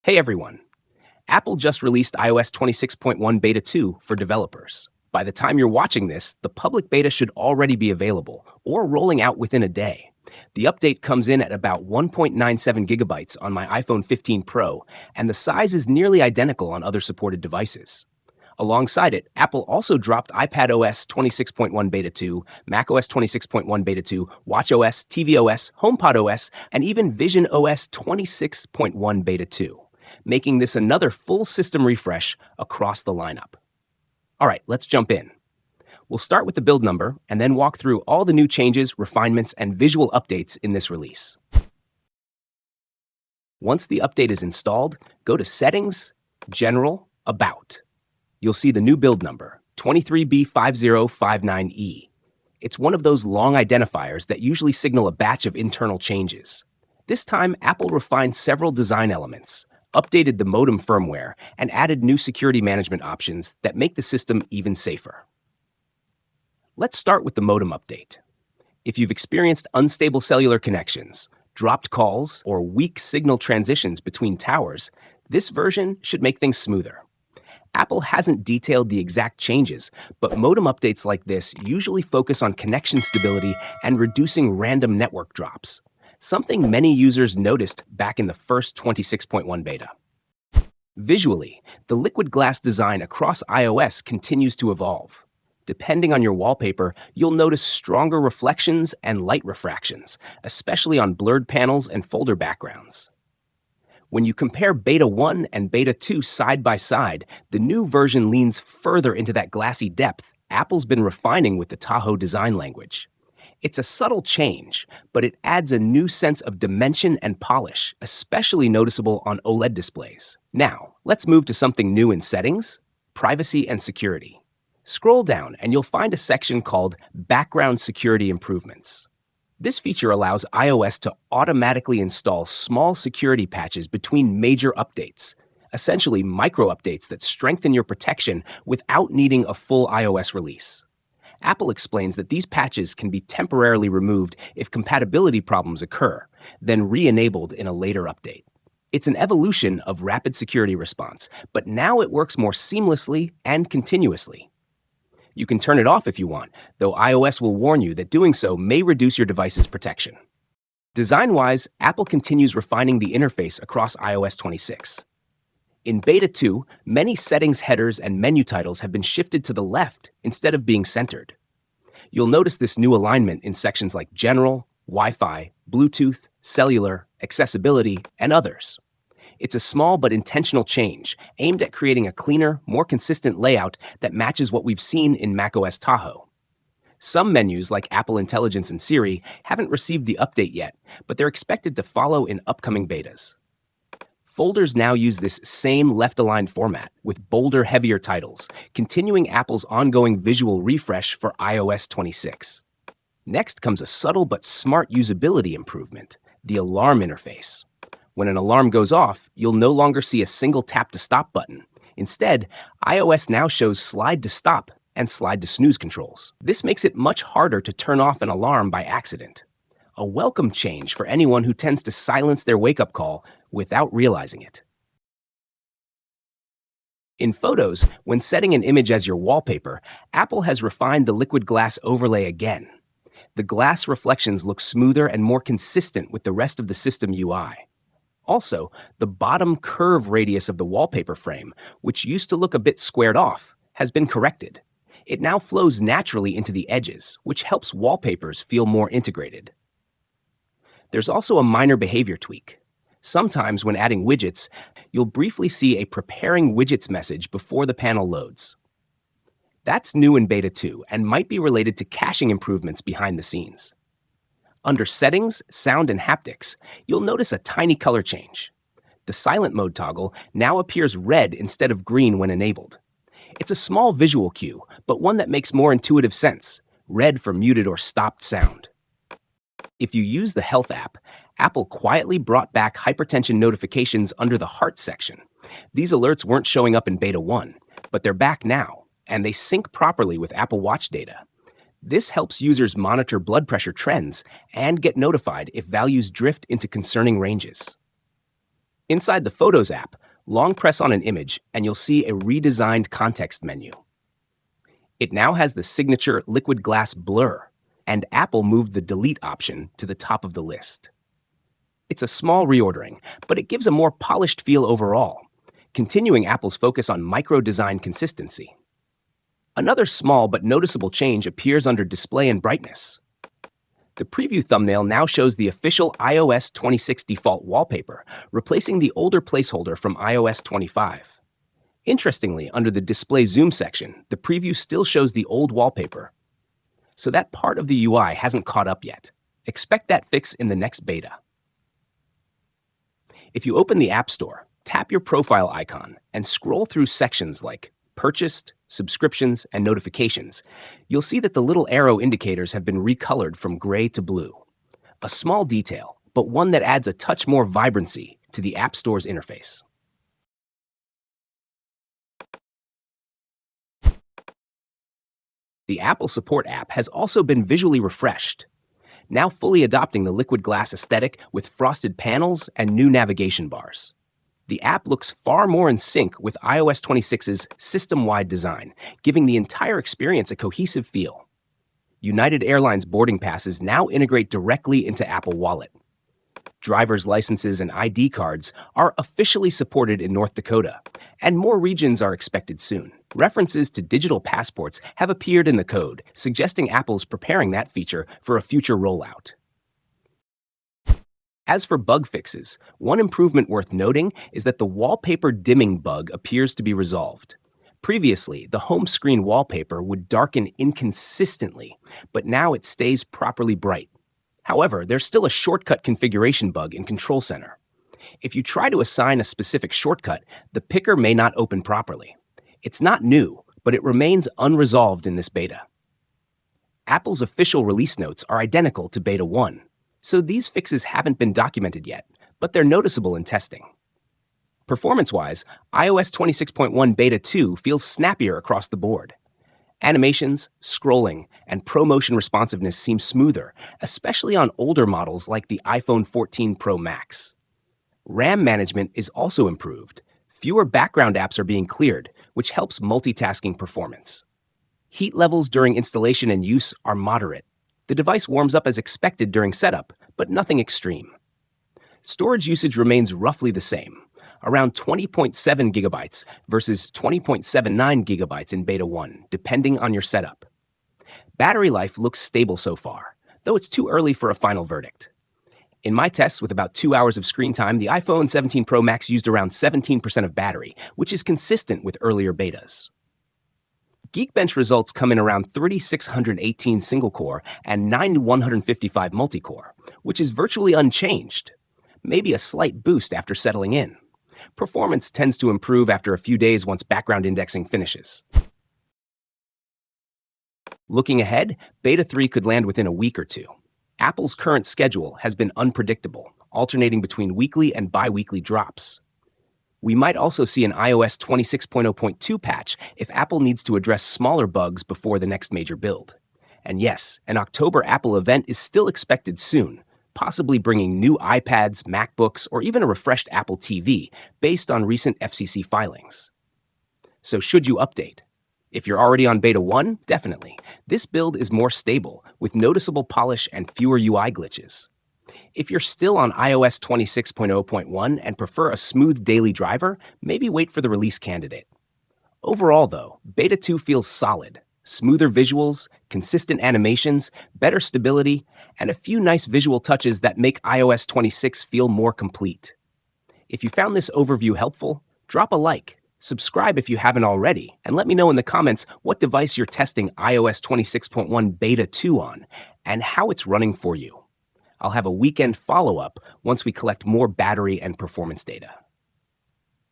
Hey everyone! Apple just released iOS 26.1 Beta 2 for developers. By the time you're watching this, the public beta should already be available or rolling out within a day. The update comes in at about 1.97 gigabytes on my iPhone 15 Pro, and the size is nearly identical on other supported devices. Alongside it, Apple also dropped iPadOS 26.1 Beta 2, macOS 26.1 Beta 2, watchOS, tvOS, HomePodOS, and even visionOS 26.1 Beta 2, making this another full system refresh across the lineup. All right, let's jump in. We'll start with the build number and then walk through all the new changes, refinements, and visual updates in this release. Once the update is installed, go to Settings, General, About. You'll see the new build number, 23B5059E. It's one of those long identifiers that usually signal a batch of internal changes. This time, Apple refined several design elements, updated the modem firmware, and added new security management options that make the system even safer. Let's start with the modem update. If you've experienced unstable cellular connections, dropped calls, or weak signal transitions between towers, this version should make things smoother. Apple hasn't detailed the exact changes, but modem updates like this usually focus on connection stability and reducing random network drops, something many users noticed back in the first 26.1 beta. Visually, the liquid glass design across iOS continues to evolve. Depending on your wallpaper, you'll notice stronger reflections and light refractions, especially on blurred panels and folder backgrounds. When you compare Beta 1 and Beta 2 side by side, the new version leans further into that glassy depth Apple's been refining with the Tahoe design language. It's a subtle change, but it adds a new sense of dimension and polish, especially noticeable on OLED displays. Now, let's move to something new in Settings, Privacy and Security. Scroll down and you'll find a section called Background Security Improvements. This feature allows iOS to automatically install small security patches between major updates, essentially micro-updates that strengthen your protection without needing a full iOS release. Apple explains that these patches can be temporarily removed if compatibility problems occur, then re-enabled in a later update. It's an evolution of rapid security response, but now it works more seamlessly and continuously. You can turn it off if you want, though iOS will warn you that doing so may reduce your device's protection. Design-wise, Apple continues refining the interface across iOS 26. In Beta 2, many settings headers and menu titles have been shifted to the left instead of being centered. You'll notice this new alignment in sections like General, Wi-Fi, Bluetooth, Cellular, Accessibility, and others. It's a small but intentional change aimed at creating a cleaner, more consistent layout that matches what we've seen in macOS Tahoe. Some menus, like Apple Intelligence and Siri, haven't received the update yet, but they're expected to follow in upcoming betas. Folders now use this same left-aligned format with bolder, heavier titles, continuing Apple's ongoing visual refresh for iOS 26. Next comes a subtle but smart usability improvement, the alarm interface. When an alarm goes off, you'll no longer see a single tap to stop button. Instead, iOS now shows slide to stop and slide to snooze controls. This makes it much harder to turn off an alarm by accident. A welcome change for anyone who tends to silence their wake-up call without realizing it. In Photos, when setting an image as your wallpaper, Apple has refined the liquid glass overlay again. The glass reflections look smoother and more consistent with the rest of the system UI. Also, the bottom curve radius of the wallpaper frame, which used to look a bit squared off, has been corrected. It now flows naturally into the edges, which helps wallpapers feel more integrated. There's also a minor behavior tweak. Sometimes when adding widgets, you'll briefly see a Preparing Widgets message before the panel loads. That's new in Beta 2 and might be related to caching improvements behind the scenes. Under Settings, Sound, and Haptics, you'll notice a tiny color change. The Silent Mode toggle now appears red instead of green when enabled. It's a small visual cue, but one that makes more intuitive sense, red for muted or stopped sound. If you use the Health app, Apple quietly brought back hypertension notifications under the Heart section. These alerts weren't showing up in Beta 1, but they're back now, and they sync properly with Apple Watch data. This helps users monitor blood pressure trends and get notified if values drift into concerning ranges. Inside the Photos app, Long press on an image and you'll see a redesigned context menu. It now has the signature liquid glass blur, and Apple moved the delete option to the top of the list. It's a small reordering, but it gives a more polished feel overall, continuing Apple's focus on micro-design consistency. Another small but noticeable change appears under display and brightness. The preview thumbnail now shows the official iOS 26 default wallpaper, replacing the older placeholder from iOS 25. Interestingly, under the display zoom section, the preview still shows the old wallpaper. So that part of the UI hasn't caught up yet. Expect that fix in the next beta. If you open the App Store, tap your profile icon and scroll through sections like Purchased, Subscriptions, and Notifications, you'll see that the little arrow indicators have been recolored from gray to blue. A small detail, but one that adds a touch more vibrancy to the App Store's interface. The Apple Support app has also been visually refreshed, now fully adopting the liquid glass aesthetic with frosted panels and new navigation bars. The app looks far more in sync with iOS 26's system-wide design, giving the entire experience a cohesive feel. United Airlines boarding passes now integrate directly into Apple Wallet. Driver's licenses and ID cards are officially supported in North Dakota, and more regions are expected soon. References to digital passports have appeared in the code, suggesting Apple's preparing that feature for a future rollout. As for bug fixes, one improvement worth noting is that the wallpaper dimming bug appears to be resolved. Previously, the home screen wallpaper would darken inconsistently, but now it stays properly bright. However, there's still a shortcut configuration bug in Control Center. If you try to assign a specific shortcut, the picker may not open properly. It's not new, but it remains unresolved in this beta. Apple's official release notes are identical to Beta 1, so these fixes haven't been documented yet, but they're noticeable in testing. Performance-wise, iOS 26.1 Beta 2 feels snappier across the board. Animations, scrolling, and ProMotion responsiveness seem smoother, especially on older models like the iPhone 14 Pro Max. RAM management is also improved. Fewer background apps are being cleared, which helps multitasking performance. Heat levels during installation and use are moderate. The device warms up as expected during setup, but nothing extreme. Storage usage remains roughly the same, around 20.7 gigabytes versus 20.79 gigabytes in Beta 1, depending on your setup. Battery life looks stable so far, though it's too early for a final verdict. In my tests with about 2 hours of screen time, the iPhone 17 Pro Max used around 17% of battery, which is consistent with earlier betas. Geekbench results come in around 3618 single-core and 9155 multi-core, which is virtually unchanged, maybe a slight boost after settling in. Performance tends to improve after a few days once background indexing finishes. Looking ahead, Beta 3 could land within a week or two. Apple's current schedule has been unpredictable, alternating between weekly and bi-weekly drops. We might also see an iOS 26.0.2 patch if Apple needs to address smaller bugs before the next major build. And yes, an October Apple event is still expected soon, possibly bringing new iPads, MacBooks, or even a refreshed Apple TV based on recent FCC filings. So should you update? If you're already on Beta 1, definitely. This build is more stable, with noticeable polish and fewer UI glitches. If you're still on iOS 26.0.1 and prefer a smooth daily driver, maybe wait for the release candidate. Overall, though, Beta 2 feels solid. Smoother visuals, consistent animations, better stability, and a few nice visual touches that make iOS 26 feel more complete. If you found this overview helpful, drop a like, subscribe if you haven't already, and let me know in the comments what device you're testing iOS 26.1 Beta 2 on and how it's running for you. I'll have a weekend follow-up once we collect more battery and performance data.